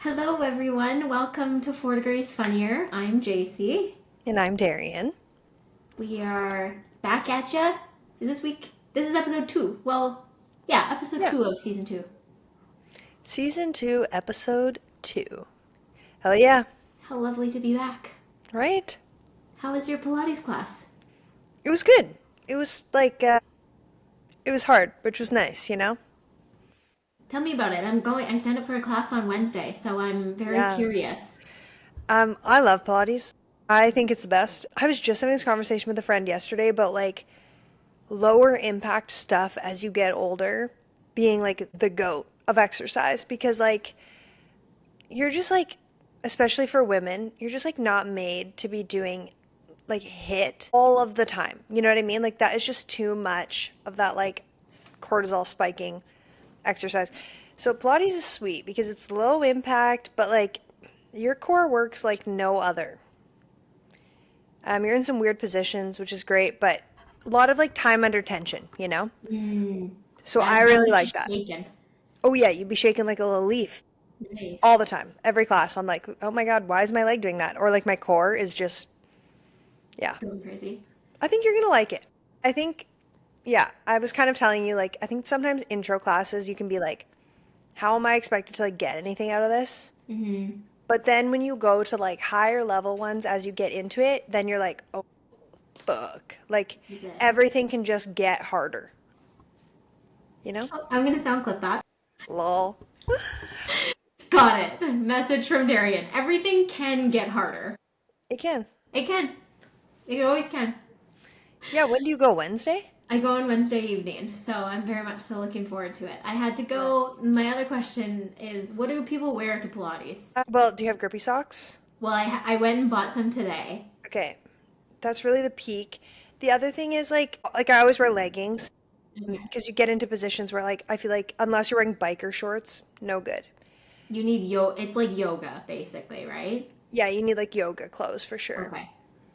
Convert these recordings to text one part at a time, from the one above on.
Hello, everyone. Welcome to Four Degrees Funnier. I'm Jaycee. And I'm Darrien. We are back at ya. Is this week? This is episode two. Well, yeah, episode Yeah. two of season two. Season 2, Episode 2. Hell yeah. How lovely to be back. Right? How was your Pilates class? It was good. It was it was hard, which was nice, you know? Tell me about it. I signed up for a class on Wednesday, so I'm very Yeah. curious. I love Pilates. I think it's the best. I was just having this conversation with a friend yesterday about like lower impact stuff as you get older being like the goat of exercise because like you're just like especially for women, you're just like not made to be doing like hit all of the time. You know what I mean? Like that is just too much of that like cortisol spiking exercise. So Pilates is sweet because it's low impact, but like your core works like no other. You're in some weird positions, which is great, but a lot of like time under tension, you know? Mm, So I that really gets you like that. shaken. Oh yeah, you'd be shaking like a little leaf all the Nice. time. Every class, I'm like, oh my God, why is my leg doing that? Or like my core is just, yeah. Going crazy. I think you're gonna like it. I think, yeah, I was kind of telling you, like, I think sometimes intro classes you can be like, how am I expected to like get anything out of this? Mm-hmm. But then when you go to like higher level ones as you get into it, then you're like, oh fuck. Like Is it? everything can just get harder, you know? Oh, I'm gonna sound clip that. Lol. Got it. Message from Darien. Everything can get harder. It can. It can. It always can. Yeah, when do you go? Wednesday? I go on Wednesday evening, so I'm very much so looking forward to it. I had to Yeah. go. My other question is, what do people wear to Pilates? Well, do you have grippy socks? Well, I went and bought some today. Okay, that's really the peak. The other thing is like I always wear leggings Okay. because you get into positions where like I feel like unless you're wearing biker shorts, no good. You need It's like yoga, basically, right? Yeah, you need like yoga clothes for sure. Okay.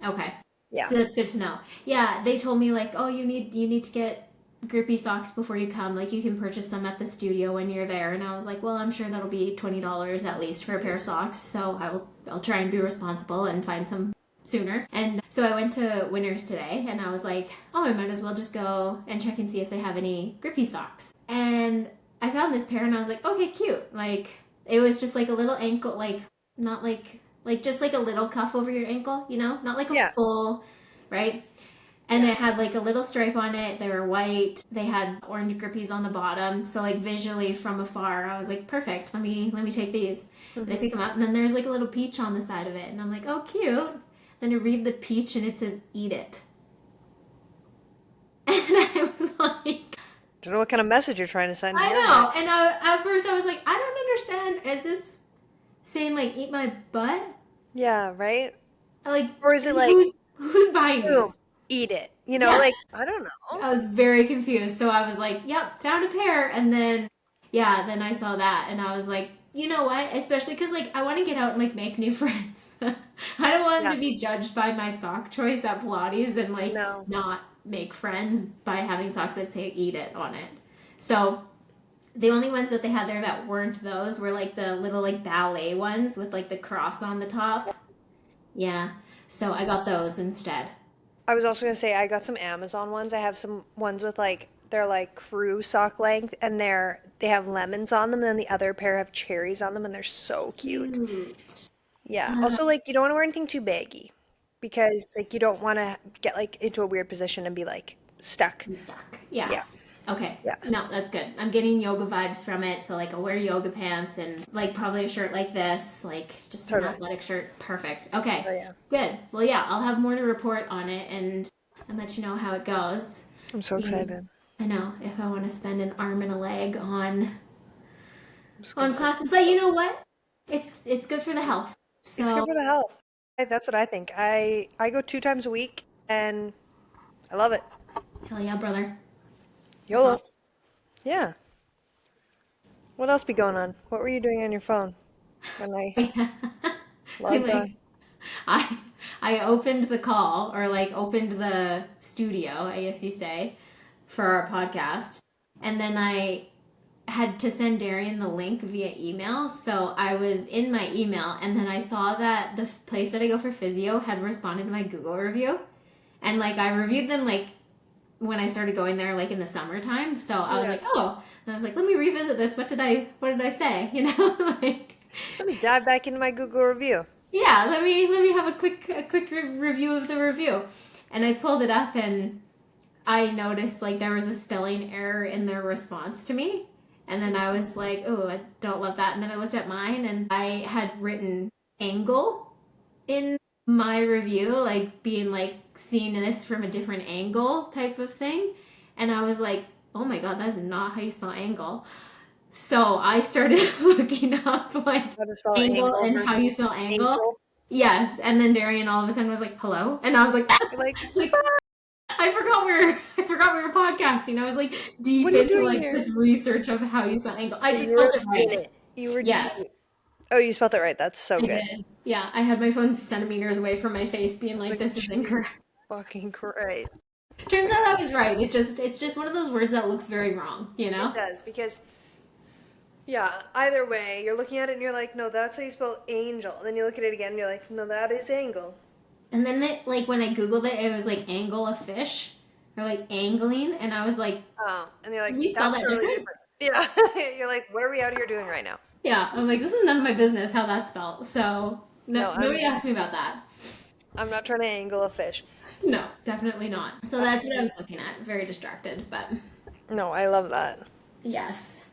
Okay. Yeah. So that's good to know. Yeah, they told me like, oh, you need to get grippy socks before you come. Like you can purchase them at the studio when you're there. And I was like, well, I'm sure that'll be $20 at least for a pair of socks. So I'll try and be responsible and find some sooner. And so I went to Winners today and I was like, oh, I might as well just go and check and see if they have any grippy socks. And I found this pair and I was like, okay, cute. Like it was just like a little ankle, like not like just like a little cuff over your ankle, not like a Yeah. full, right? And Yeah. it had like a little stripe on it. They were white. They had orange grippies on the bottom. So like visually from afar, I was like, perfect. Let me take these. And I Hmm. pick them up, and then there's like a little peach on the side of it, and I'm like, oh, cute. Then you read the peach, and it says, "Eat it." And I was like, Don't know what kind of message you're trying to send I here, know. but And at first I was like, I don't understand. Is this saying like eat my butt? yeah, right? Like Or is it like, who's buying boom, these? eat it? Yeah. Like I don't know. I was very confused. So I was like, yep, found a pair. And then, yeah, then I saw that and I was like, you know what? Especially because, like, I want to get out and, like, make new friends. I don't want Yeah. to be judged by my sock choice at Pilates and, like, No. not make friends by having socks that say eat it on it. So the only ones that they had there that weren't those were, like, the little, like, ballet ones with, like, the cross on the top. Yeah. So I got those instead. I was also gonna say I got some Amazon ones. I have some ones with like they're like crew sock length and they have lemons on them, and then the other pair have cherries on them and they're so cute. Cute. Yeah. Also like you don't want to wear anything too baggy because like you don't want to get like into a weird position and be like stuck. I'm stuck. Yeah. Yeah. Okay. Yeah. No, that's good. I'm getting yoga vibes from it. So like I'll wear yoga pants and like probably a shirt like this, like just an Totally. athletic shirt. Perfect. Okay. Oh yeah. Good. Well, yeah, I'll have more to report on it and let you know how it goes. I'm so See, excited. I know if I want to spend an arm and a leg I'm just gonna on say classes, but you know what? It's good for the health. it's good So for the health. That's what I think. I go 2 times a week and I love it. hell yeah, brother. That's YOLO. awesome. Yeah. What else be going on? What were you doing on your phone when I I logged like on? I I opened the call or like opened the studio, I guess you say, for our podcast. And then I had to send Darrien the link via email. So I was in my email, and then I saw that the place that I go for physio had responded to my Google review. And like I reviewed them like when I started going there like in the summertime. So I was Yeah. like, oh, and I was like, let me revisit this. What did I say? You know, like Let me dive back into my Google review. yeah, let me have a quick review of the review. And I pulled it up and I noticed like there was a spelling error in their response to me. And then I was like, oh, I don't love that. And then I looked at mine and I had written angle in my review, like being like seeing this from a different angle type of thing. And I was like, oh my God, that's not how you spell angle. So I started looking up like How to spell angle angle and how you versus spell angle. angel. Yes. And then Darrien all of a sudden was like, hello. And I was like, You're like, it's like I forgot we were podcasting. I was like deep what are you into doing like here? this research of how you spell angle. I just You spelled were it in right. it. You were Yes, deep. Oh, you spelled it right. That's so I good. did. Yeah, I had my phone centimeters away from my face, being I was like, like, "This is Jesus incorrect." fucking Christ. Turns out I was right. It's just one of those words that looks very wrong, you It know. does, because, yeah, either way, you're looking at it and you're like, no, that's how you spell angel. Then you look at it again and you're like, no, that is angle. And then like when I googled it, it was like angle a fish or like angling, and I was like, Oh, and you're "Did like, you spell that's that totally different?" different. Yeah. You're like, what are we out here doing right now? Yeah, I'm like, this is none of my business how that's spelled. So no, No, nobody asked me about that. I'm not trying to angle a fish. No, definitely not. So that's what I Um, was looking at. Very distracted, but no, I love that. yes.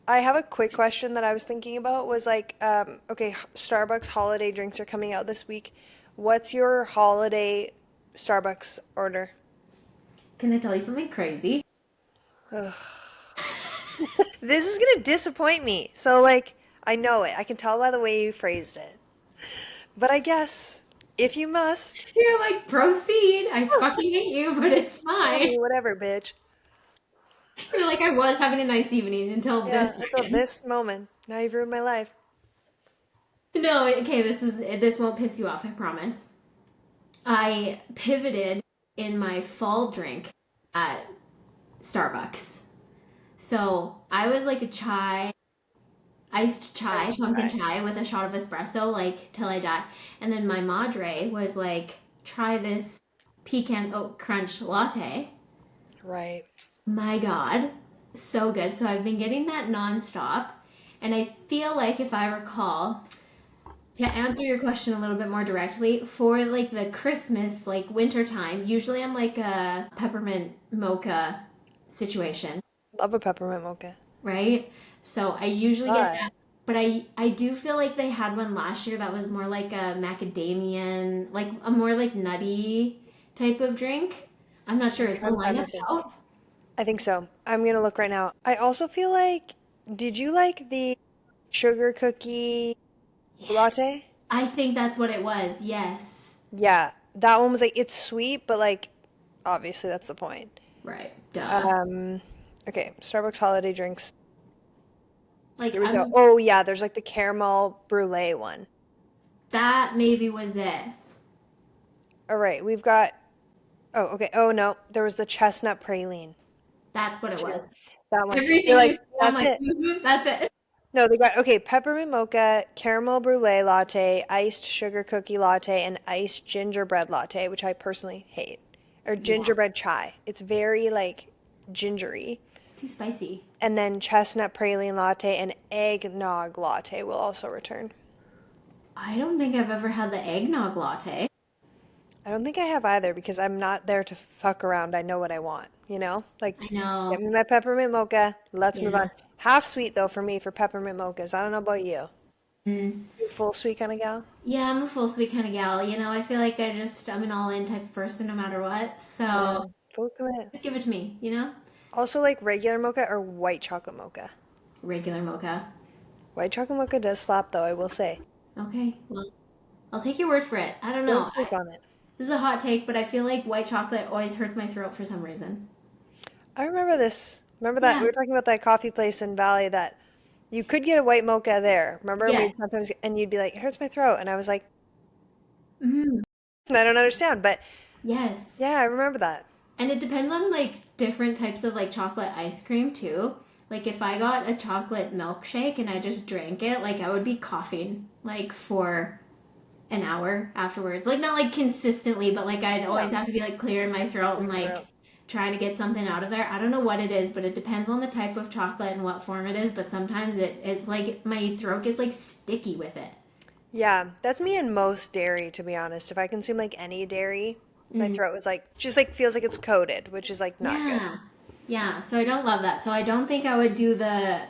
I have a quick question that I was thinking about was like, okay, Starbucks holiday drinks are coming out this week. What's your holiday Starbucks order? Can I tell you something crazy? Ugh. This is gonna disappoint me. So like, I know it. I can tell by the way you phrased it. But I guess if you must, You're like, proceed. I fucking hate you, but it's tell fine. me whatever, bitch. You're like, I was having a nice evening until Yeah, this until second. this moment. Now you've ruined my life. No, okay, this won't piss you off, I promise. I pivoted in my fall drink at Starbucks. So I was like a iced chai, Iced pumpkin chai. chai with a shot of espresso, like till I die. And then my madre was like, try this pecan oat crunch latte. Right. My God, so good. So I've been getting that nonstop. And I feel like if I recall, to answer your question a little bit more directly, for like the Christmas, like winter time, usually I'm like a peppermint mocha situation, Love a peppermint mocha. right? So I usually get But that. But I do feel like they had one last year that was more like a macadamian, like a more like nutty type of drink. I'm not sure. Is the I'm trying to lineup think. out? I think so. I'm gonna look right now. I also feel like, did you like the sugar cookie latte? I think that's what it was. Yes. Yeah, that one was like, it's sweet, but like, obviously that's the point. Right. Duh. Um, okay, Starbucks holiday drinks. Like Here we go. I'm Oh yeah, there's like the caramel brulee one. that maybe was it. All right, we've got. Oh, okay. Oh no, there was the chestnut praline That's what it too. was. That one. You're Everything you like, said, I'm that's like, it. that's it. No, they got okay, peppermint mocha, caramel brulee latte, iced sugar cookie latte, and iced gingerbread latte, which I personally hate. Or Yeah. gingerbread chai. It's very like gingery. It's too spicy. And then chestnut praline latte and eggnog latte will also return. I don't think I've ever had the eggnog latte. I don't think I have either because I'm not there to fuck around. I know what I want, you know? Like, I get know. me my peppermint mocha. Let's move on. Yeah. Half sweet though for me for peppermint mochas. I don't know about you. Mm. You full sweet kind of gal? Yeah, I'm a full sweet kind of gal. You know, I feel like I'm an all in type of person no matter what. Yeah, So full commit. just give it to me, you know? Also like regular mocha or white chocolate mocha. Regular mocha. White chocolate mocha does slap though, I will say. Okay. Well, I'll take your word for it. I don't know. Don't sleep on it. This is a hot take, but I feel like white chocolate always hurts my throat for some reason. I remember this. Remember that Yeah. we were talking about that coffee place in Valley that you could get a white mocha there. Remember Yes. we'd sometimes and you'd be like, it hurts my throat, and I was like, Mm. I don't understand, but Yes. yeah, I remember that. And it depends on like different types of like chocolate ice cream too. Like if I got a chocolate milkshake and I just drank it, like I would be coughing like for an hour afterwards. Like not like consistently, but like I'd Yeah. always have to be like clearing my throat and Clear like throat. trying to get something out of there. I don't know what it is, but it depends on the type of chocolate and what form it is, but sometimes it's like my throat gets like sticky with it. Yeah, that's me in most dairy, to be honest. If I consume like any dairy, my Mm. throat is like just like feels like it's coated, which is like not good. Yeah. Yeah, so I don't love that. So I don't think I would do the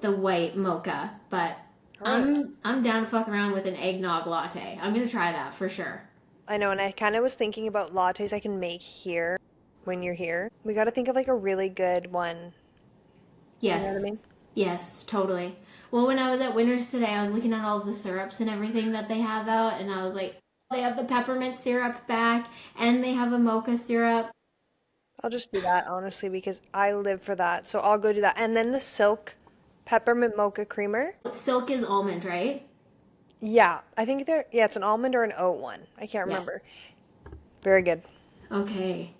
white mocha, but All right. I'm down to fuck around with an eggnog latte. I'm gonna try that for sure. I know, and I kind of was thinking about lattes I can make here when you're here. We got to think of like a really good one. You know what I Yes. mean? Yes, totally. Well, when I was at Winners today, I was looking at all of the syrups and everything that they have out, and I was like, they have the peppermint syrup back, and they have a mocha syrup. I'll just do that, honestly, because I live for that. So I'll go do that. And then the silk peppermint mocha creamer. Silk is almond, right? Yeah, I think yeah, it's an almond or an oat one. I can't Yeah. remember. Very good. Okay.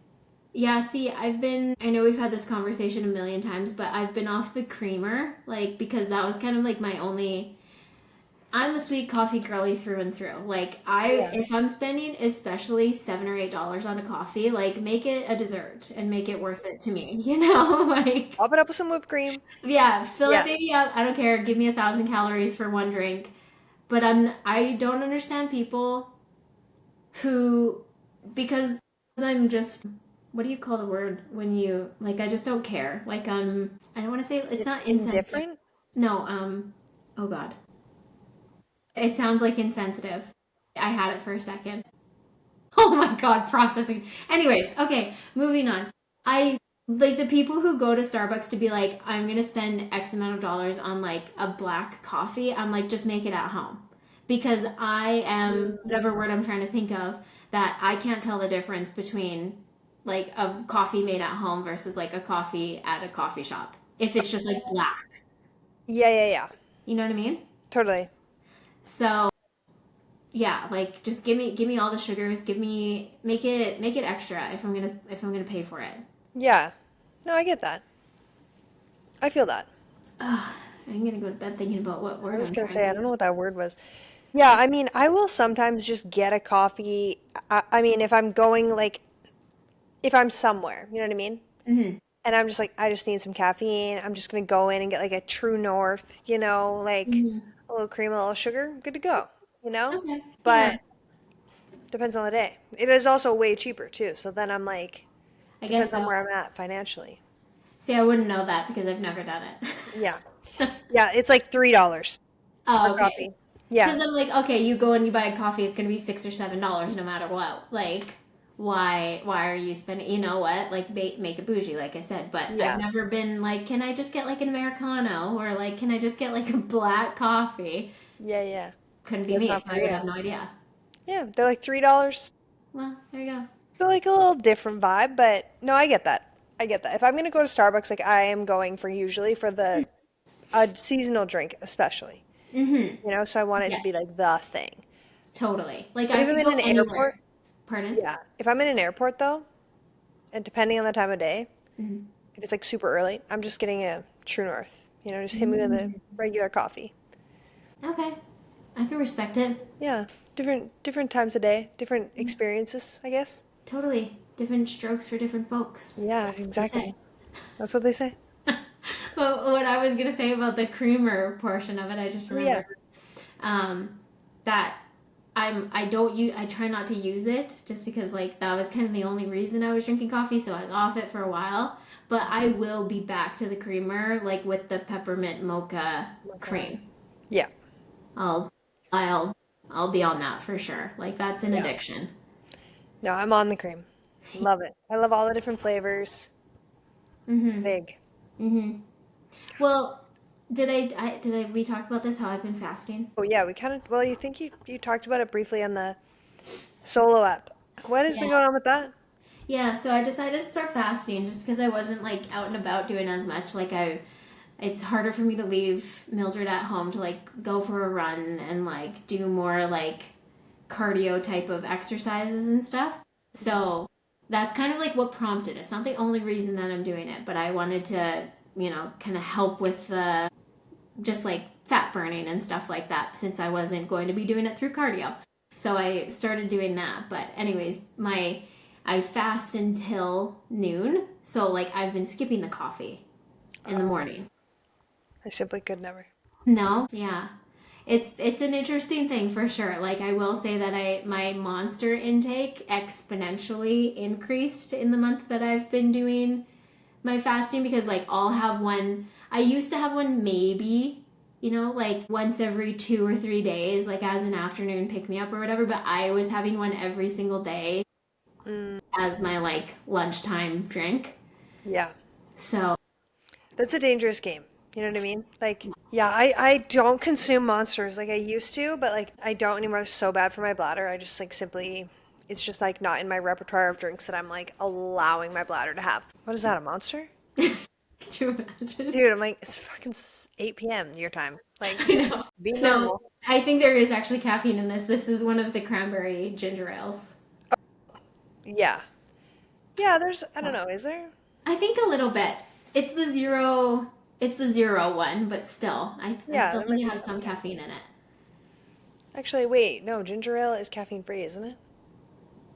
Yeah, see, I know we've had this conversation a million times, but I've been off the creamer, like, because that was kind of like my only. I'm a sweet coffee girly through and through. Like, Yeah. if I'm spending especially $7 or $8 on a coffee, like, make it a dessert and make it worth it to me, you know? Like, Top it up with some whipped cream. yeah, fill it Yeah. baby up. I don't care. Give me 1,000 calories for one drink. But I don't understand people who, because I'm just, what do you call the word when you, like, I just don't care. Like, I don't want to say, it's not insensitive. Indifferent? No, oh God. It sounds like insensitive. I had it for a second. Oh my God, processing. Anyways, okay, moving on. I like the people who go to Starbucks to be like, I'm gonna spend X amount of dollars on like a black coffee. I'm like, just make it at home. Because I am, whatever word I'm trying to think of, that I can't tell the difference between like a coffee made at home versus like a coffee at a coffee shop. If it's just like black. Yeah, yeah, yeah. You know what I mean? Totally. So yeah, like just give me all the sugars, make it extra if I'm gonna pay for it. Yeah. No, I get that. I feel that. Ugh, I'm gonna go to bed thinking about what I word was I'm gonna trying to say, I don't know use. what that word was. Yeah, I mean, I will sometimes just get a coffee. I mean, if I'm going like, if I'm somewhere, you know what I mean? Mm-hmm. And I'm just like, I just need some caffeine. I'm just gonna go in and get like a True North, like Mm-hmm. a little cream, a little sugar, good to go, you know? Okay. Yeah. But depends on the day. It is also way cheaper too. So then I'm like, I guess depends on so. where I'm at financially. See, I wouldn't know that because I've never done Yeah. it. Yeah, it's like $3 for Oh, okay. coffee. Yeah. Because I'm like, okay, you go and you buy a coffee, it's gonna be $6 or $7 no matter what. Like, why are you spending? You know what? Like, make it bougie, like I said. But I've Yeah. never been like, can I just get like an americano or like, can I just get like a black coffee? Yeah, yeah. Couldn't be That's me, not so for I would you. have no idea. Yeah, they're like $3. Well, there you go. Feel like a little different vibe, but no, I get that. I get that. If I'm gonna go to Starbucks, like I am going for usually for the a seasonal drink, especially. Mm-hmm. So I want it to Yes, be like the thing. totally. Like But I if I'm could in go an airport, anywhere. Pardon? yeah. If I'm in an airport though, and depending on the time of day, Mm-hmm. if it's like super early, I'm just getting a True North. Just hit me with a Mm. regular coffee. Okay, I can respect it. Yeah, different times of day, different experiences, I guess. Totally. Different strokes for different folks. Yeah, That's what they exactly. say. That's what they say. But what I was gonna say about the creamer portion of it, I just Oh, yeah. remembered that I don't use I try not to use it just because like that was kind of the only reason I was drinking coffee, so I was off it for a while. But I will be back to the creamer like with the peppermint mocha Okay. cream. Yeah. I'll I'll I'll be on that for sure. Like that's an Yeah. addiction. No, I'm on the cream. Love it. I love all the different flavors. Mhm. Big. Mhm. Well, did we talk about this how I've been fasting? Oh yeah, we kind of. Well, you think you talked about it briefly on the solo app. What has been Yeah. going on with that? Yeah, so I decided to start fasting just because I wasn't like out and about doing as much. It's harder for me to leave Mildred at home to like go for a run and like do more like cardio type of exercises and stuff. So that's kind of like what prompted it. It's not the only reason that I'm doing it, but I wanted to kind of help with the just like fat burning and stuff like that, since I wasn't going to be doing it through cardio. So I started doing that. But anyways, I fast until noon. So like I've been skipping the coffee in the morning. I simply could never. No, yeah. It's an interesting thing for sure. Like I will say that my Monster intake exponentially increased in the month that I've been doing my fasting, because like I'll have one. I used to have one maybe, like once every 2 or 3 days, like as an afternoon pick me up or whatever, but I was having one every single day as my like lunchtime drink. Yeah. So, That's a dangerous game. You know what I mean? Like, yeah, I don't consume monsters like I used to, but like I don't anymore. It's so bad for my bladder. I just like simply, it's just like not in my repertoire of drinks that I'm like allowing my bladder to have. What is that, a monster? could you imagine? Dude, I'm like, it's fucking 8 p.m. your time. Like, I know. be No, normal. I think there is actually caffeine in this. This is one of the cranberry ginger ales. Yeah. Yeah, there's, I don't So, know, is there? I think a little bit. It's the zero. It's the zero one, but still, I Yeah, still there think might it be has some. some caffeine in it. Actually, wait, no, ginger ale is caffeine free, isn't it?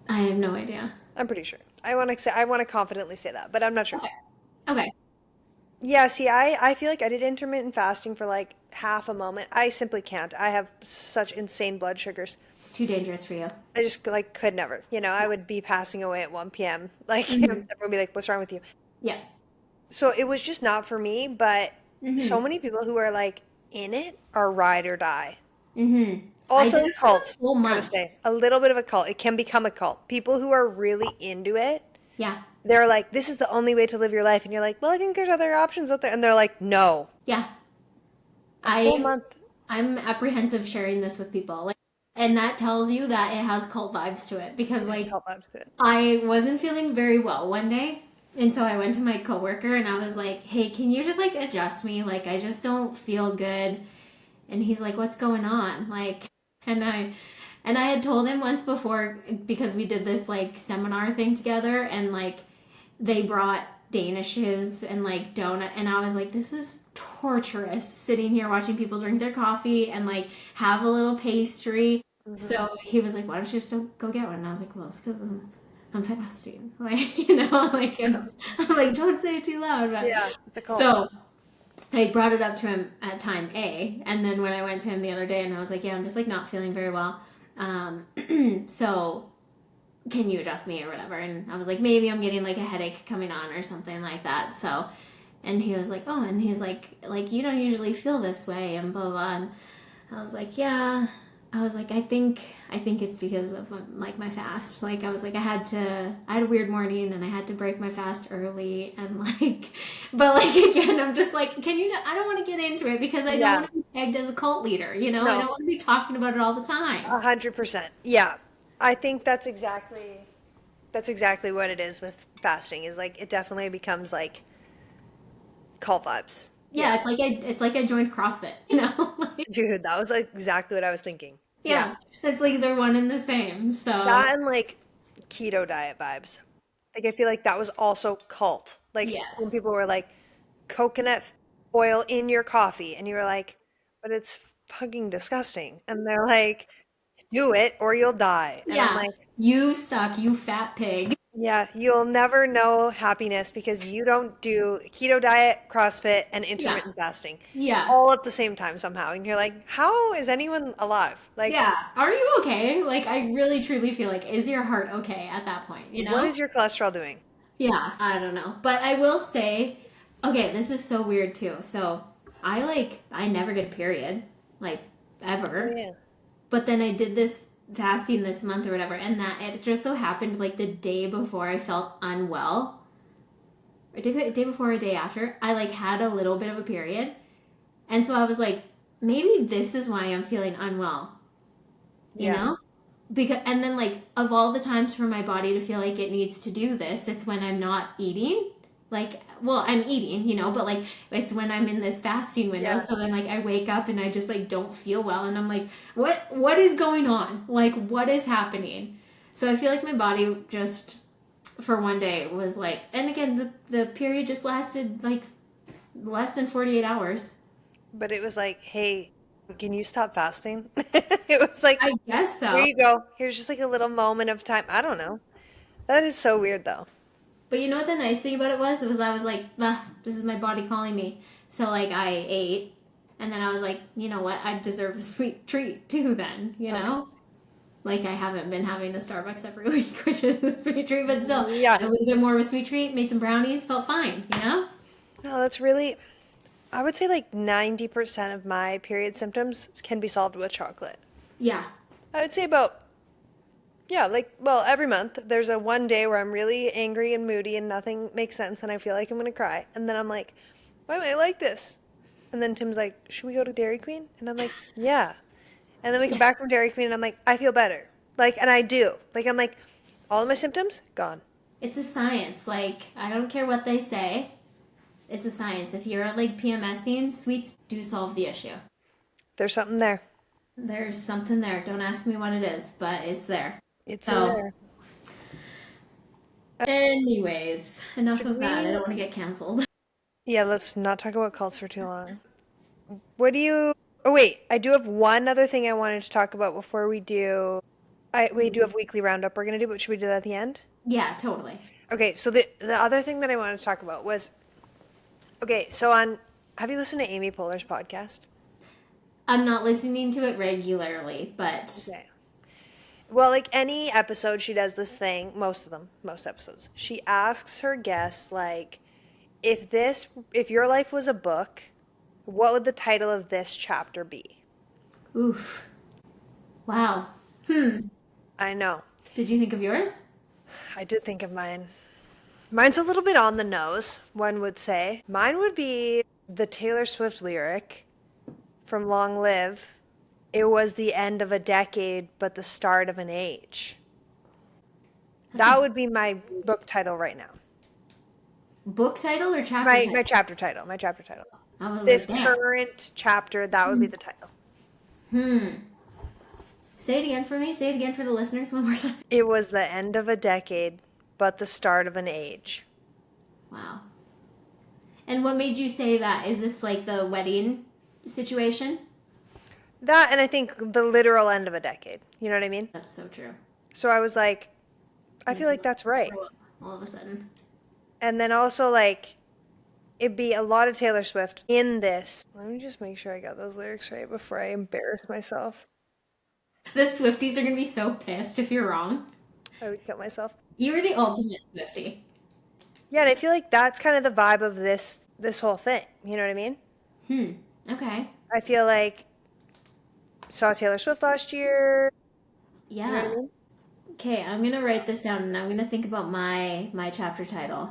I have no idea. I'm pretty sure. I want to confidently say that, but I'm not sure. Okay. Okay. Yeah, see, I feel like I did intermittent fasting for like half a moment. I simply can't. I have such insane blood sugars. It's too dangerous for you. I just like could never. I would be passing away at 1 p.m. Like everyone Hmm. would be like, "What's wrong with you?" Yeah. So it was just not for me, but so Hmm. many people who are like in it are ride or die. Hmm. I Also did a it for a cult, whole gotta month. say. A little bit of a cult. It can become a cult. People who are really into it, Yeah. they're like, "This is the only way to live your life." And you're like, "Well, I think there's other options out there." And they're like, "No." Yeah. A full I month. I'm apprehensive sharing this with people. Like, and that tells you that it has cult vibes to it, because It has like cult vibes to it. I wasn't feeling very well one day. And so I went to my coworker and I was like, "Hey, can you just like adjust me? Like I just don't feel good." And he's like, "What's going on?" Like, and I had told him once before, because we did this like seminar thing together, and like they brought danishes and like donut, and I was like, "This is torturous, sitting here watching people drink their coffee and like have a little pastry." Hmm. So he was like, "Why don't you just go get one?" And I was like, "Well, it's because I'm fasting." Like, like, and I'm like, "Don't say it too loud." But Yeah, it's a cult. so I brought it up to him at time A, and then when I went to him the other day, and I was like, "Yeah, I'm just like not feeling very well. So can you adjust me or whatever?" And I was like, "Maybe I'm getting like a headache coming on or something like that." So, and he was like, "Oh," and he's like you don't usually feel this way, and blah blah. Blah. And I was like, "Yeah." I was like, I think it's because of like my fast. Like I was like, I had a weird morning and I had to break my fast early, and like, but like again, I'm just like, I don't want to get into it because I don't Yeah, want to be pegged as a cult leader. I no, don't want to be talking about it all the time. 100%. Yeah, I think that's exactly what it is with fasting. Is like it definitely becomes like cult vibes. Yeah, Yeah, it's like I joined CrossFit. Like, dude, that was like exactly what I was thinking. Yeah, yeah, it's like they're one and the same. So that and like keto diet vibes. Like I feel like that was also cult. Like when yes, people were like coconut oil in your coffee, and you were like, but it's fucking disgusting. And they're like, do it or you'll die. And I'm yeah, like, you suck, you fat pig. yeah, you'll never know happiness because you don't do keto diet, CrossFit, and Yeah, intermittent fasting yeah. all at the same time somehow. And you're like, how is anyone alive? Like, Yeah. Are you okay? Like, I really truly feel like, is your heart okay at that point, you what know? is your cholesterol doing? Yeah, I don't know. But I will say, okay, this is so weird too. So I never get a period, like, Oh, ever. yeah. But then I did this fasting this month or whatever, and that it just so happened like the day before I felt unwell, or day before or day after, I like had a little bit of a period. And so I was like, maybe this is why I'm feeling unwell, you Yeah. know? Because and then like of all the times for my body to feel like it needs to do this, it's when I'm not eating. Like, well, I'm eating, but like it's when I'm in this fasting window. Yeah. So then like I wake up and I just like don't feel well, and I'm like, what is going on? Like, what is happening? So I feel like my body just for one day was like, and again the period just lasted like less than 48 hours. But it was like, hey, can you stop fasting? It was like, I guess here so. you go. Here's just like a little moment of time. I don't know. That is so weird though. But you know what the nice thing about it was? It was I was like, ah, this is my body calling me. So like I ate, and then I was like, you know what? I deserve a sweet treat too. Then you Okay. know, like I haven't been having a Starbucks every week, which is a sweet treat. But still, Yeah. a little bit more of a sweet treat. Made some brownies, felt fine. You know? No, that's really, I would say like 90% of my period symptoms can be solved with chocolate. Yeah, I would say about, yeah, like, well, every month there's a one day where I'm really angry and moody and nothing makes sense and I feel like I'm gonna cry. And then I'm like, why am I like this? And then Tim's like, should we go to Dairy Queen? And I'm like, yeah. And then we come yeah. back from Dairy Queen and I'm like, I feel better. Like, and I do. Like, I'm like, all of my symptoms gone. It's a science. Like I don't care what they say. It's a science. If you're like PMSing, sweets do solve the issue. There's something there. There's something there. Don't ask me what it is, but it's there. It's in So, there. anyways, enough Should of that. I we? don't want to get canceled. Yeah, let's not talk about cults for too long. What do you? Oh wait, I do have one other thing I wanted to talk about before we do. We do have weekly roundup we're gonna do, but should we do that at the end? Yeah, totally. Okay, so the other thing that I wanted to talk about was okay. So on, have you listened to Amy Poehler's podcast? I'm not listening to it regularly, but Okay. Well, like any episode, she does this thing. Most of them, most episodes, she asks her guests like, if your life was a book, what would the title of this chapter be? oof. Wow. Hmm. I know. Did you think of yours? I did think of mine. Mine's a little bit on the nose, one would say. Mine would be the Taylor Swift lyric from Long Live. It was the end of a decade, but the start of an age. That's That a would be my book title right now. book title or chapter My title? chapter title. My chapter title. I was This like, damn. current chapter, that would be the title. Hmm. Say it again for me. Say it again for the listeners one more time. It was the end of a decade, but the start of an age. Wow. And what made you say that? Is this like the wedding situation? That, and I think the literal end of a decade. You know what I mean? That's so true. So I was like, I feel Makes me like that's right. throw up all of a sudden. And then also, like, it'd be a lot of Taylor Swift in this. Let me just make sure I got those lyrics right before I embarrass myself. The Swifties are gonna be so pissed if you're wrong. I would kill myself. You were the ultimate Swiftie. Yeah, and I feel like that's kind of the vibe of this whole thing. You know what I mean? Hmm. Okay. I feel like saw Taylor Swift last year. You know what I Yeah. mean? Okay, I'm gonna write this down and I'm gonna think about my chapter title.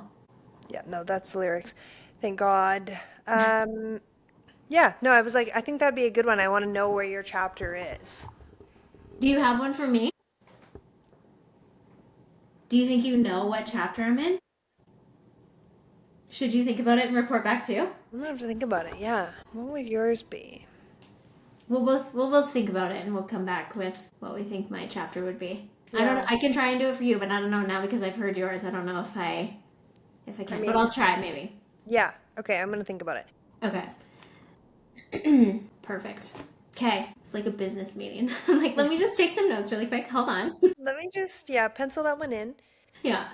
Yeah, no, that's the lyrics. Thank God. Yeah, no, I was like, I think that'd be a good one. I want to know where your chapter is. Do you have one for me? Do you think you know what chapter I'm in? Should you think about it and report back too? I'm gonna have to think about it. Yeah, what would yours be? We'll both think about it and we'll come back with what we think my chapter would be. I don't know. Yeah, I can try and do it for you, but I don't know now because I've heard yours. I don't know if I I can, but mean, I'll try maybe. yeah. Okay, I'm gonna think about it. Okay. Perfect. Okay. It's like a business meeting. I'm like, let me just take some notes really quick. Hold on. Let me just, yeah, pencil that one in. Yeah.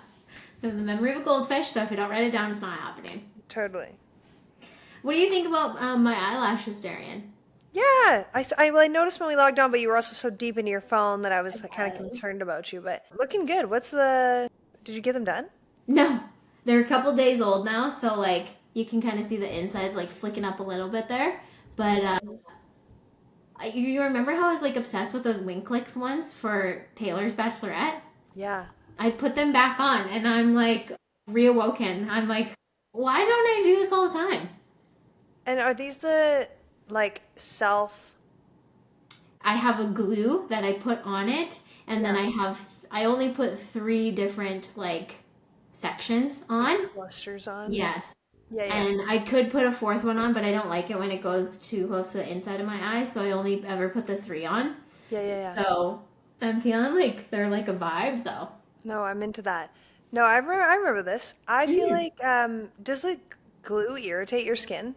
I have the memory of a goldfish, so if you don't write it down, it's not happening. Totally. What do you think about my eyelashes, Darien? Yeah, well, I noticed when we logged on, but you were also so deep into your phone that I was like, kind of Was. concerned about you. But looking good. Did you get them done? No, they're a couple days old now, so like you can kind of see the insides like flicking up a little bit there. But you remember how I was like obsessed with those wing clicks ones for Taylor's Bachelorette? Yeah. I put them back on, and I'm like reawoken. I'm like, why don't I do this all the time? And are these the like self? I have a glue that I put on it, and then Yeah. I only put 3 different like sections on. Clusters on? Yes. Yeah, yeah. And I could put a 4th one on, but I don't like it when it goes too close to the inside of my eye, so I only ever put the 3 on. Yeah, yeah, yeah. So I'm feeling like they're like a vibe though. No, I'm into that. No, I remember this. I feel like does glue irritate your skin?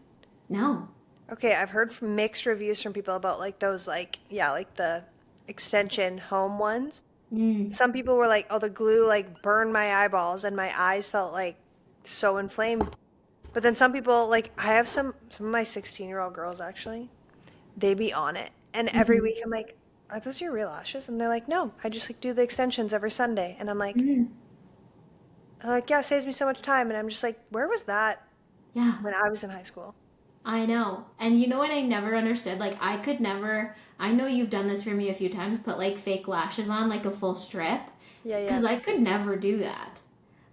No. Okay, I've heard from mixed reviews from people about like those like yeah, like the extension home ones. Mm. Some people were like, "Oh, the glue like burned my eyeballs and my eyes felt like so inflamed." But then some people like I have some of my 16-year-old girls actually. They be on it. And every Mm-hmm. week I'm like, "Are those your real lashes?" And they're like, "No, I just like do the extensions every Sunday." And Mm-hmm. I'm like, "Yeah, it saves me so much time." And I'm just like, "Where was that Yeah. when I was in high school?" I know. And you know what I never understood? Like, I could never, I know you've done this for me a few times, put like fake lashes on, like a full strip, Yeah, yeah. because I could never do that.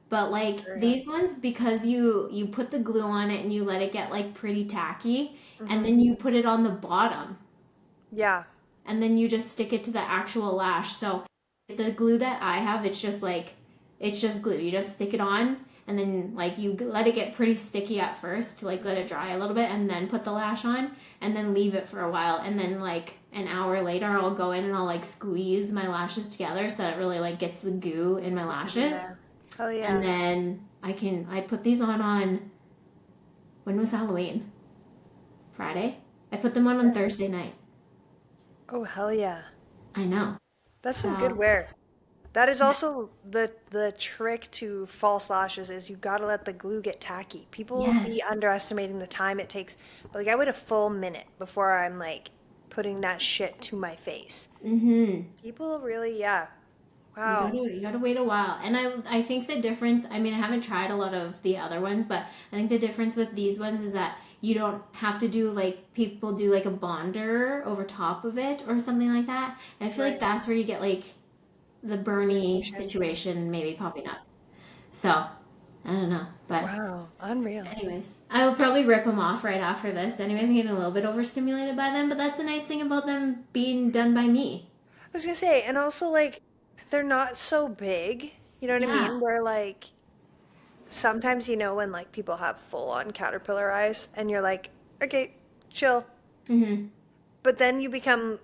But like Very hard. these ones, because you put the glue on it and you let it get like pretty tacky, and Mm-hmm. then you put it on the bottom, Yeah. and then you just stick it to the actual lash. So the glue that I have, it's just glue. You just stick it on, and then like you let it get pretty sticky at first to like let it dry a little bit, and then put the lash on, and then leave it for a while, and then like an hour later, I'll go in and I'll like squeeze my lashes together so that it really like gets the goo in my lashes, Yeah. Oh and yeah. then I put these on when was Halloween? Friday. I put them on Yeah. Thursday night. Oh hell yeah. I know. That's some good So wear. That is also the trick to false lashes is you gotta let the glue get tacky. People yes. be underestimating the time it takes. But like I wait a full minute before I'm like putting that shit to my face. Mm-hmm. People really, yeah. You Wow. gotta you gotta wait a while. And I think the difference, I mean I haven't tried a lot of the other ones, but I think the difference with these ones is that you don't have to do like people do like a bonder over top of it or something like that. And I feel like Right. that's where you get like the Bernie Irritation. situation maybe popping up. So I don't know. But Wow. Unreal. anyways, I will probably rip them off right after this. Anyways, I'm getting a little bit overstimulated by them, but that's the nice thing about them being done by me. I was gonna say, and also like they're not so big. You know what I Yeah. mean? Where like sometimes you know when like people have full on caterpillar eyes and you're like, okay, chill. Mm-hmm. But then you become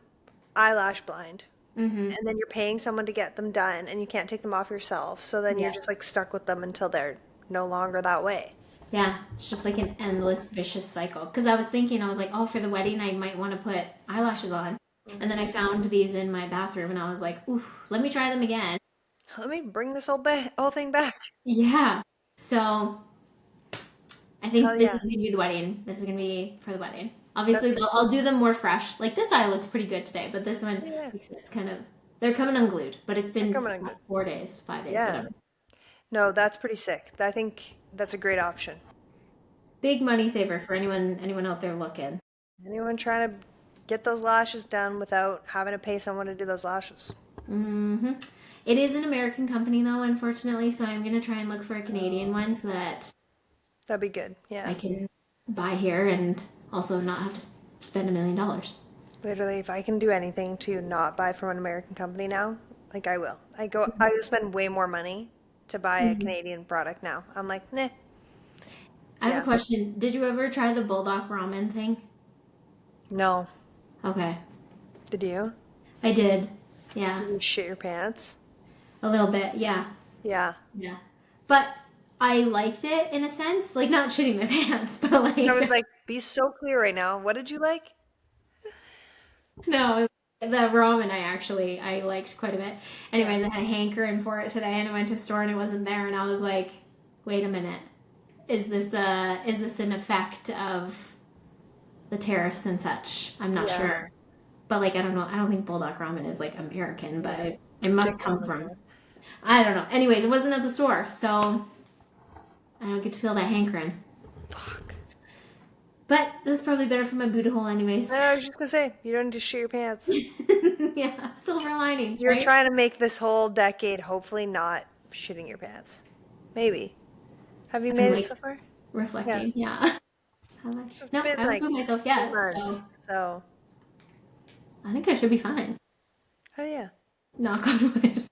eyelash blind. Mm-hmm. And then you're paying someone to get them done and you can't take them off yourself. So then you're Yeah. just like stuck with them until they're no longer that way. Yeah. It's just like an endless vicious cycle. Because I was thinking, I was like, oh, for the wedding, I might want to put eyelashes on. And then I Hmm. found these in my bathroom and I was like, oof, let me try them again. Let me bring this whole thing back. Yeah. So I Hell think this yeah. is gonna be the wedding. This is gonna be for the wedding. That's Obviously, pretty I'll cool. do them more fresh. Like this eye looks pretty good today, but this one, Yeah, it's kind of they're coming unglued. But it's they're been coming in good. 4 days, 5 days, Yeah. whatever. No, that's pretty sick. I think that's a great option. Big money saver for anyone out there looking. Anyone trying to get those lashes done without having to pay someone to do those lashes? Hmm. It is an American company though, unfortunately. So I'm gonna try and look for a Canadian Oh, one so that that'd be good. I Yeah. can buy here and also not have to spend $1 million. Literally, if I can do anything to not buy from an American company now, like I will. I will spend way more money to buy a Mhm. Canadian product now. I'm like, nah, I have a yeah, question. Did you ever try the bulldog ramen thing? no. Okay. Did you? I did. Yeah. Did you shit your pants? A little bit. Yeah. Yeah. Yeah. But I liked it in a sense. Like, not shitting my pants, but I like, was like, be so clear right now. What did you like? no, the ramen I liked quite a bit. Yeah. Anyways, I had a hankering for it today and I went to store and it wasn't there and I was like, wait a minute. Is this an effect of the tariffs and such? I'm not Yeah. sure. But like, I don't know. I don't think bulldog ramen is like American, but Yeah. it It's must come from, ridiculous. I don't know. Anyways, it wasn't at the store, so I don't get to feel that hankering. Fuck. But that's probably better for my booty hole, anyways. I was just gonna say, you don't need to shit your pants. Yeah, silver linings, You're right? trying to make this whole decade hopefully not shitting your pants. Maybe. Have you I'm made it like so far? Yeah. reflecting. Yeah. Have I? So it's No, been I haven't like proved myself 2 yet, so months, so I think I should be fine. oh yeah. Knock on wood.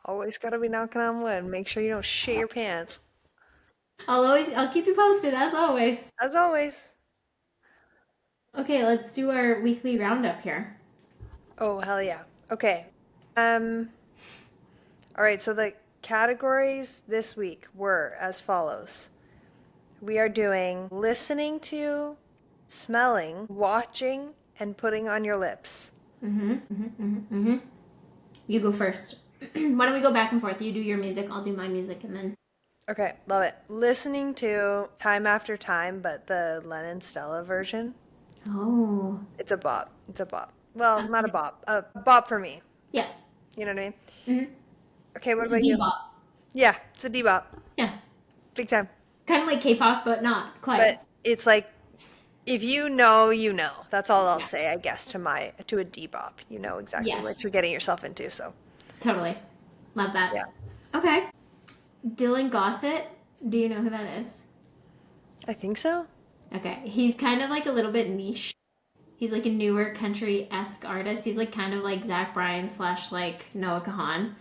Always gotta be knocking on wood. Make sure you don't shit your pants. I'll keep you posted as always. As always. Okay, let's do our weekly roundup here. Oh hell yeah. Okay. Um all right, so the categories this week were as follows. We are doing listening to, smelling, watching, and putting on your lips. You go first. Why don't we go back and forth? You do your music, I'll do my music, and then. Okay, love it. Listening to Time After Time, but the Lennon Stella version. Oh. It's a bop. It's a bop. Well, not a Okay. bop. A bop for me. Yeah. You know what I mean? Mm-hmm. Okay, what It's a about you? bebop. Yeah, it's a D-bop. Yeah. Big time. Kind of like K-pop, but not quite. But it's like, if you know, you know. That's all I'll Yeah. say, I guess, to a D-bop. You know exactly what Yes. you're getting yourself into, so Totally. Love that. yeah. Okay. Dylan Gossett. Do you know who that is? I think so. Okay. He's kind of like a little bit niche. He's like a newer country-esque artist. He's like kind of like Zach Bryan slash like Noah Kahan.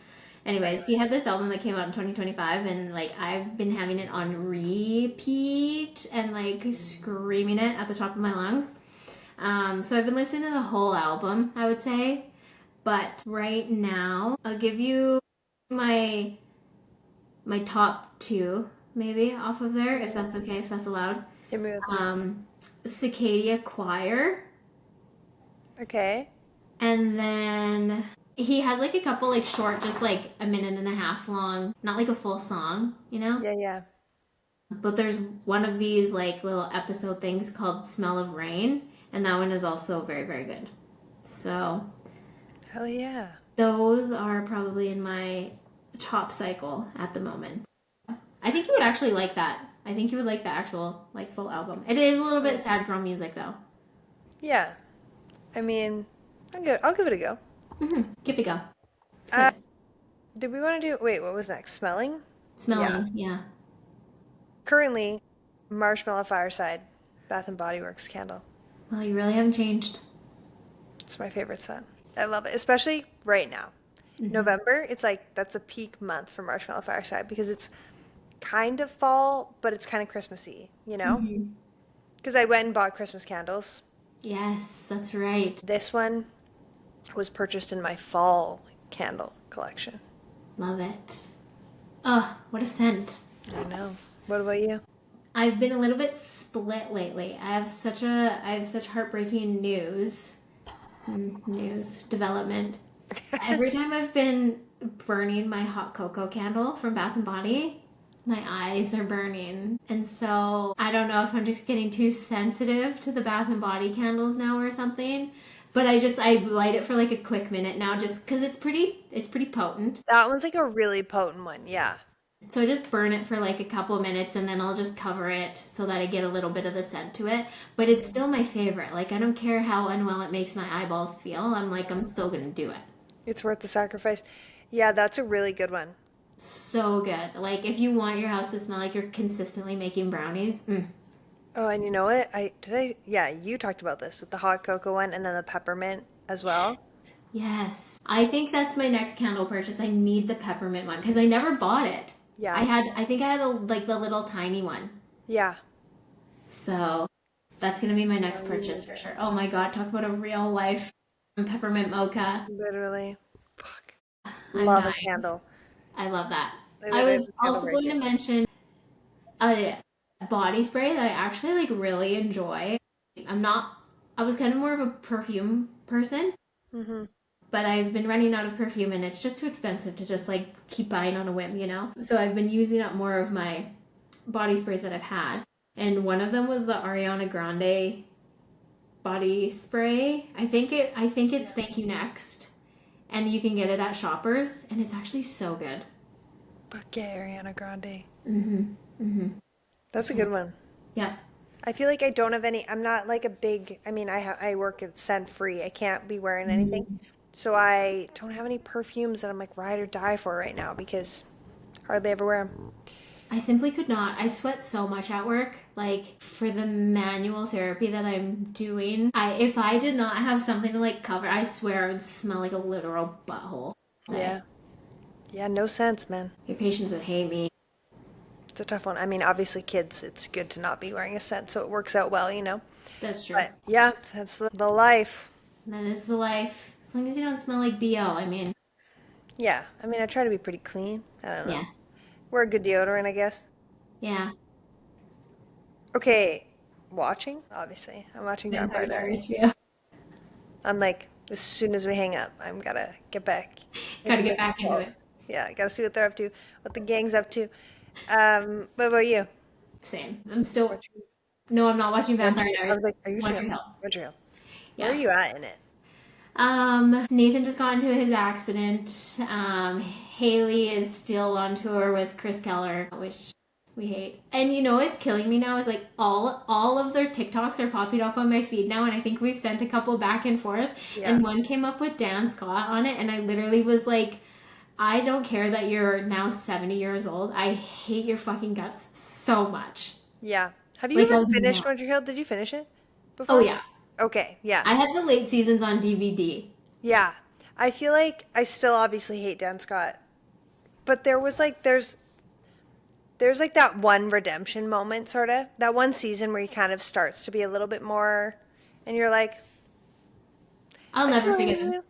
Anyways, he had this album that came out in 2025, and like I've been having it on repeat and like screaming it at the top of my lungs. So I've been listening to the whole album, I would say. But right now, I'll give you my top two maybe off of there, if that's okay, if that's allowed. Hit me with Cicadia Choir. Okay. And then he has like a couple like short, just like a minute and a half long, not like a full song, you know? Yeah, yeah. But there's one of these like little episode things called Smell of Rain, and that one is also very, very good. So Hell yeah. those are probably in my top cycle at the moment. I think you would actually like that. I think you would like the actual like full album. It is a little bit sad girl music though. Yeah. I mean, I'll give it a go. Give it a go. It's Uh, good. did we want to do, wait, what was next? Smelling? Yeah. Smelling, yeah. Currently, Marshmallow Fireside, Bath and Body Works candle. Well, you really haven't changed. It's my favorite scent. I love it, especially right now. November, it's like that's a peak month for Marshmallow Fireside because it's kind of fall, but it's kind of Christmassy, you know? Because I went and bought Christmas candles. Yes, that's right. This one was purchased in my fall candle collection. Love it. Oh, what a scent. I know. What about you? I've been a little bit split lately. I have such heartbreaking news development. Every time I've been burning my hot cocoa candle from Bath and Body, my eyes are burning. And so I don't know if I'm just getting too sensitive to the Bath and Body candles now or something. But I light it for like a quick minute now just because it's pretty potent. That one's like a really potent one, yeah. So I just burn it for like a couple of minutes and then I'll just cover it so that I get a little bit of the scent to it. But it's still my favorite. Like I don't care how unwell it makes my eyeballs feel. I'm still gonna do it. It's worth the sacrifice. Yeah, that's a really good one. So good. Like if you want your house to smell like you're consistently making brownies. Oh, and you know what? Yeah, you talked about this with the hot cocoa one and then the peppermint as well. Yes. I think that's my next candle purchase. I need the peppermint one because I never bought it. Yeah. I think I had like the little tiny one. Yeah. So that's gonna be my next purchase for sure. Oh my God, talk about a real life peppermint mocha. Literally. Fuck. I'm Love a dying. candle. I love that. I I literally was have a candle also right going to here. mention a body spray that I actually like really enjoy. I was kind of more of a perfume person, but I've been running out of perfume and it's just too expensive to just like keep buying on a whim, you know? So I've been using up more of my body sprays that I've had. And one of them was the Ariana Grande body spray. I think it's Thank You Next. And you can get it at Shoppers and it's actually so good. Fuck yeah, Ariana Grande. That's a So, good one. yeah. I feel like I don't have any. I'm not like a big. I mean, I work at scent free. I can't be wearing anything, so I don't have any perfumes that I'm like ride or die for right now because hardly ever wear them. I simply could not. I sweat so much at work. Like for the manual therapy that I'm doing, if I did not have something to like cover, I swear I would smell like a literal butthole. Yeah, yeah, no sense, man. Your patients would hate me. It's a tough one. I mean, obviously, kids, it's good to not be wearing a scent, so it works out well, you know. That's true. But yeah, that's the life. That is the life. As long as you don't smell like BO, I mean. Yeah, I mean, I try to be pretty clean. I don't know. Yeah. Wear a good deodorant, I guess. Yeah. Okay, watching, obviously. I'm watching Vampire Vampire Diaries Diaries. for you. I'm like, as soon as we hang up, I'm gotta get back Gotta into get the back into it. calls. Yeah, I gotta see what they're up to, what the gang's up to. What about you? Same. I'm still. Watching No, I'm not watching One Vampire Tree. I Diaries. was like, are you One sure? Tree Hill. One Tree. Where are you Yes. at in it? Nathan just got into his accident. Haley is still on tour with Chris Keller, which we hate. And you know what's killing me now is like all of their TikToks are popping up on my feed now, and I think we've sent a couple back and forth. Yeah. And one came up with Dan Scott on it, and I literally was like, I don't care that you're now 70 years old. I hate your fucking guts so much. Yeah. Have you Like, I even was finished not. One Tree Hill? Did you finish it Oh before? yeah, Okay, yeah. I had the late seasons on DVD. Yeah. I feel like I still obviously hate Dan Scott, but there's like that one redemption moment sort of. That one season where he kind of starts to be a little bit more and you're like, I'll I never still forgive hate him. you,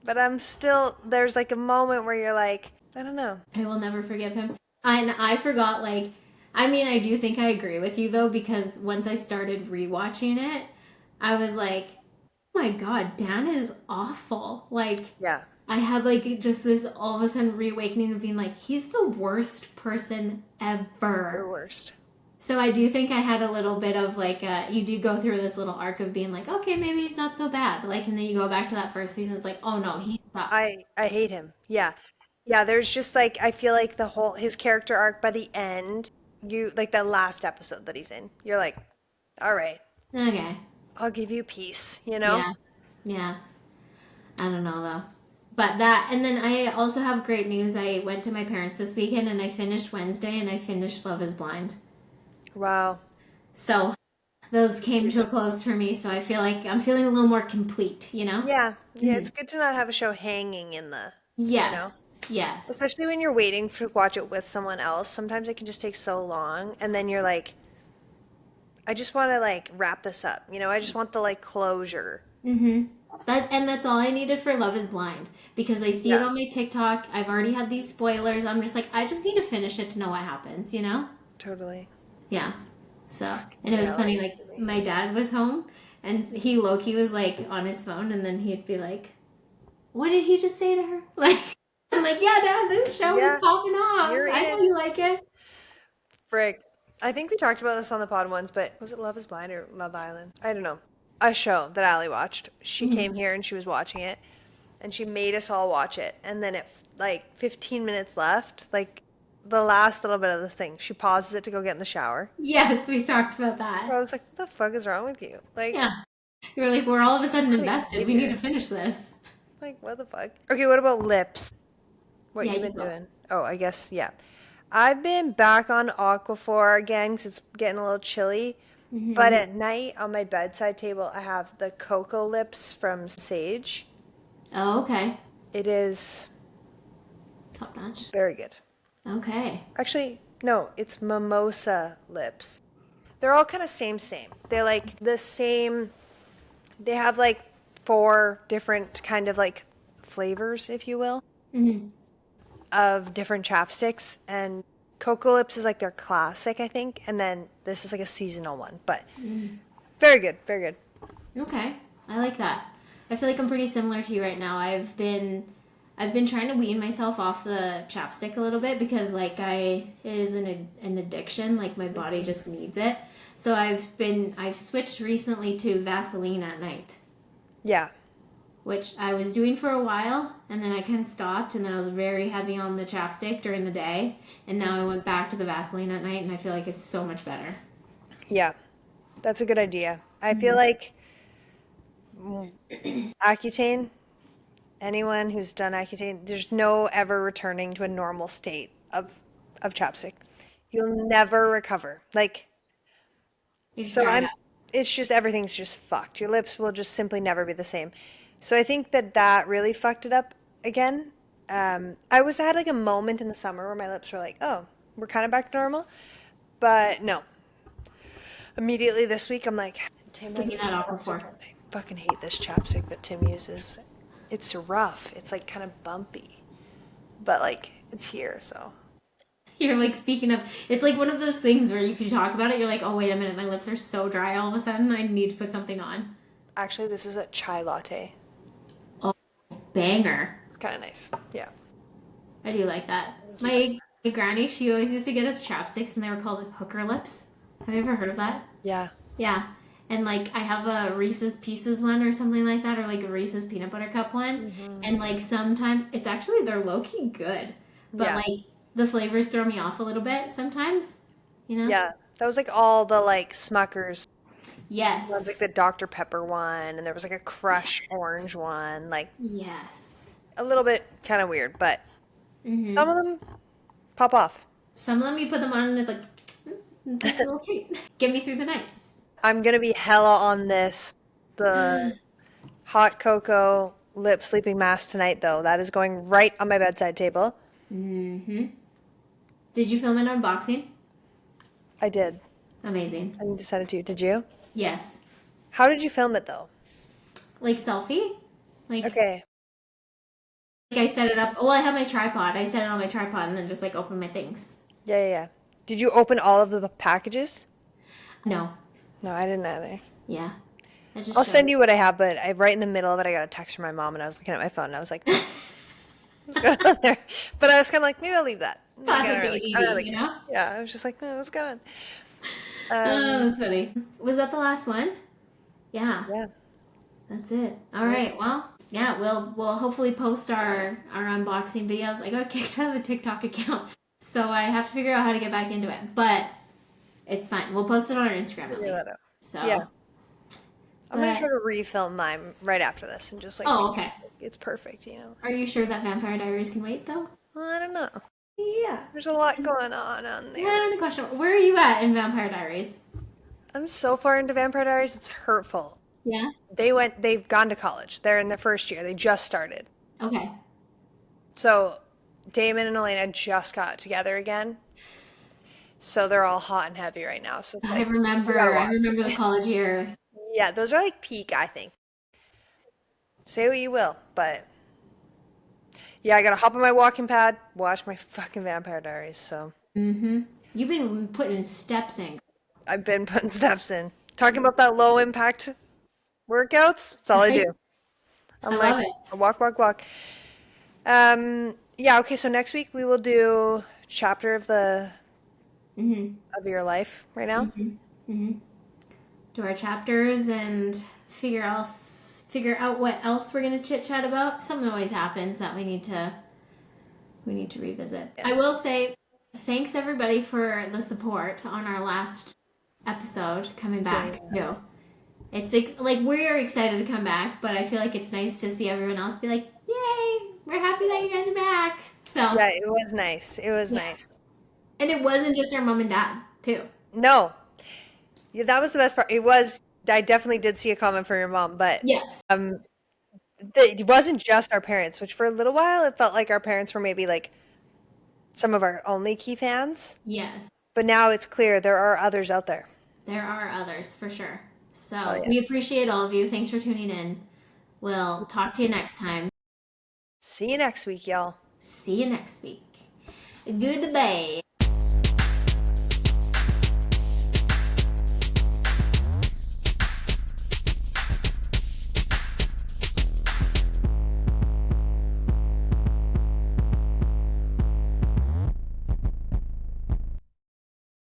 but I'm still there's like a moment where you're like, I don't know. I will never forgive him. And I forgot, like, I mean, I do think I agree with you, though, because once I started rewatching it, I was like, oh my god, Dan is awful. Like, Yeah, I had, like, just this all of a sudden reawakening of being like, he's the worst person the ever. worst. So I do think I had a little bit of, like, you do go through this little arc of being like, okay, maybe he's not so bad. Like, and then you go back to that first season, it's like, oh no, he sucks. I hate him. Yeah. Yeah, there's just like I feel like the whole his character arc by the end, you like that last episode that he's in. You're like, all right, Okay. I'll give you peace, you know? Yeah. Yeah. I don't know though. But that, and then I also have great news. I went to my parents this weekend and I finished Wednesday and I finished Love is Blind. Wow. So those came to a close for me. So I feel like I'm feeling a little more complete, you know? Yeah. Yeah, Hmm. it's good to not have a show hanging in the, you know? Yes. Yes. Especially when you're waiting to watch it with someone else. Sometimes it can just take so long and then you're like, I just want to like wrap this up, you know? I just want the like closure. Mm-hmm. That's all I needed for Love is Blind because I see it Yeah, on my TikTok. I've already had these spoilers. I'm just like, I just need to finish it to know what happens, you know? totally. Yeah. So, and it was Yeah, funny, like like, me. my dad was home and he low key was like on his phone, and then he'd be like, what did he just say to her? Like, I'm like, yeah, dad, this show is Yeah, popping off. you're I know in. you like it. Frick. I think we talked about this on the pod once, but was it Love is Blind or Love Island? I don't know. A show that Allie watched. She Mhm. came here and she was watching it, and she made us all watch it. And then at like 15 minutes left, like the last little bit of the thing, she pauses it to go get in the shower. Yes, we talked about I that. was like, what the fuck is wrong with you? Like, Yeah. You were like, we're all of a sudden what invested. We need to behavior? finish this. Like, what the fuck? Okay, what about lips? What Yeah, you you been go. doing? Oh, I guess, yeah. I've been back on Aquaphor again because it's getting a little chilly. But Hmm. at night on my bedside table, I have the Cocoa Lips from Sage. Oh, okay. It is Top notch. very good. Okay. Actually, no, it's Mimosa Lips. They're all kind of same. They're like the same. They have like four different kind of like flavors, if you will, Hmm. of different chapsticks. And Cocoa Lips is like their classic, I think. And then this is like a seasonal one. But Mm. very good, very good. Okay. I like that. I feel like I'm pretty similar to you right now. I've been trying to wean myself off the chapstick a little bit because like it is an addiction. Like my body just needs it. So I've switched recently to Vaseline at night, Yeah. which I was doing for a while, and then I kind of stopped, and then I was very heavy on the chapstick during the day, and now I went back to the Vaseline at night, and I feel like it's so much better. Yeah. That's a good idea. I feel Mhm. like Accutane, anyone who's done Accutane, there's no ever returning to a normal state of chapstick. You'll never recover. Like, You just so dry it I'm up. it's just everything's just fucked. Your lips will just simply never be the same. So I think that that really fucked it up again. I had like a moment in the summer where my lips were like, "Oh, we're kind of back to normal." But no, immediately this week, I'm like, Tim has Picking this that chapstick. Aquaphor. I fucking hate this chapstick that Tim uses. It's rough. It's like kind of bumpy, but like it's here. So You're like speaking of, it's like one of those things where if you talk about it, you're like, oh wait a minute, my lips are so dry all of a sudden. I need to put something on. Actually, this is a chai latte. Oh, banger. It's kind of nice. Yeah. I do like that. What do you like? My granny, she always used to get us chapsticks, and they were called hooker lips. Have you ever heard of that? Yeah. Yeah. And like I have a Reese's Pieces one or something like that, or like a Reese's peanut butter cup one. Hmm. And like sometimes it's actually they're low key good, but Yeah. like the flavors throw me off a little bit sometimes. You know? Yeah. That was like all the like Smuckers ones, like Yes. the Dr. Pepper one, and there was like a Crush orange one, like Yes. a little bit kind of weird, but some Mm-hmm. of them pop off. Some of them you put them on and it's like that's a little treat. Get me through the night. I'm gonna be hella on this, the hot cocoa lip sleeping mask tonight, though. That is going right on my bedside table. Mm-hmm. Did you film an unboxing? I did. Amazing. I need to send it to you. Did you? Yes. How did you film it, though? Like selfie? Like Okay. I set it up. Well, I have my tripod. I set it on my tripod and then just like open my things. Yeah, yeah, yeah. Did you open all of the packages? No. No, I didn't either. Yeah. I just I'll showed send you what I have, but right in the middle of it, I got a text from my mom, and I was looking at my phone, and I was like, it. what's going on there? But I was kind of like, maybe I'll leave that. Like, Classic I don't really ADD, you care. know? Yeah, I was just like, what's going Oh, on? that's funny. Was that the last one? Yeah, Yeah. that's it. All Yeah. right. Well, yeah, we'll hopefully post our unboxing videos. I got kicked out of the TikTok account, so I have to figure out how to get back into it. But it's fine. We'll post it on our Instagram at Figure least. that out. Yeah. So, I'm gonna but try to refilm mine right after this and just like oh, make sure okay. it's perfect, you know. Are you sure that Vampire Diaries can wait though? Well, I don't know. Yeah. There's a lot going on there. And a question: where are you at in Vampire Diaries? I'm so far into Vampire Diaries, it's hurtful. Yeah. They've gone to college. They're in their first year. They just started. Okay. So Damon and Elena just got together again. So they're all hot and heavy right now. So it's I like, we gotta remember. I watch. remember the college years. Yeah, those are like peak, I think. Say what you will, but yeah, I gotta hop on my walking pad, watch my fucking Vampire Diaries. So Mm-hmm. You've been putting steps in. I've been putting steps in. Talking about that low impact workouts, that's all I Right? do. I I'm like, love it. walk, walk, walk. Yeah, okay, so next week we will do chapter Mm-hmm. of your life right now. Mm-hmm. Mm-hmm. Do our chapters and figure out what else we're gonna chit chat about. Something always happens that we need to revisit. Yeah. I will say thanks everybody for the support on our last episode coming back Yeah. too. Like we're excited to come back, but I feel like it's nice to see everyone else be like, "Yay, we're happy that you guys are back." So Yeah, it was nice. It was yeah, nice. and it wasn't just our mom and dad too. No, yeah, that was the best part. It was, I definitely did see a comment from your mom, but Yes, um, it wasn't just our parents, which for a little while it felt like our parents were maybe like some of our only key fans. yes, But now it's clear there are others out there. there are others for sure. Oh, So yeah. we appreciate all of you. Thanks for tuning in. We'll talk to you next time. See you next week, y'all. See you next week. Goodbye.